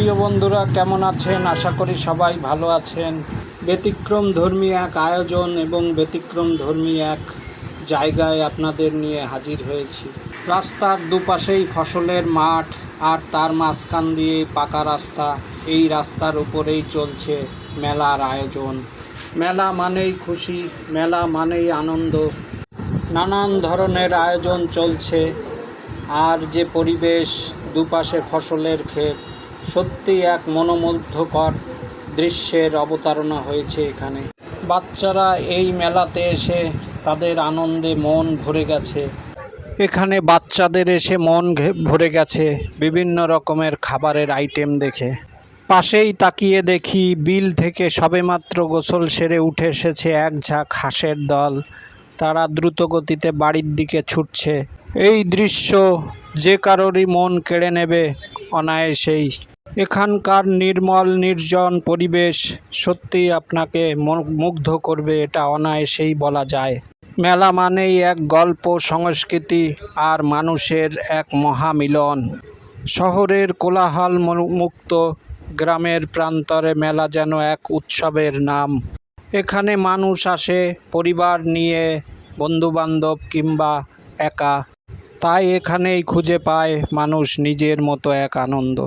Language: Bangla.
প্রিয় বন্ধুরা, কেমন আছেন? আশা করি সবাই ভালো আছেন। ব্যতিক্রমধর্মী এক আয়োজন এবং ব্যতিক্রমধর্মী এক জায়গায় আপনাদের নিয়ে হাজির হয়েছি। রাস্তার দুপাশেই ফসলের মাঠ, আর তার মাঝখান দিয়ে পাকা রাস্তা। এই রাস্তার উপরেই চলছে মেলার আয়োজন। মেলা মানেই খুশি, মেলা মানেই আনন্দ। নানান ধরনের আয়োজন চলছে, আর যে পরিবেশ, দুপাশে ফসলের ক্ষেত, সত্যি এক মনোমুগ্ধকর দৃশ্যের অবতারণা হয়েছে এখানে। বাচ্চারা এই মেলাতে এসে তাদের আনন্দে মন ভরে গেছে। এখানে বাচ্চাদের এসে মন ভরে গেছে বিভিন্ন রকমের খাবারের আইটেম দেখে। পাশেই তাকিয়ে দেখি বিল থেকে সবেমাত্র গোসল সেরে উঠে এসেছে এক ঝাঁক হাঁসের দল। তারা দ্রুত গতিতে বাড়ির দিকে ছুটছে। এই দৃশ্য যে কারোরই মন কেড়ে নেবে অনায়াসেই। এখানকার নির্মল নির্জন পরিবেশ সত্যিই আপনাকে মুগ্ধ করবে, এটা অনায়াসেই বলা যায়। মেলা মানেই এক গল্প, সংস্কৃতি আর মানুষের এক মহামিলন। শহরের কোলাহল মুক্ত গ্রামের প্রান্তরে মেলা যেন এক উৎসবের নাম। এখানে মানুষ আসে পরিবার নিয়ে, বন্ধুবান্ধব কিংবা একা। তাই এখানেই খুঁজে পায় মানুষ নিজের মতো এক আনন্দ।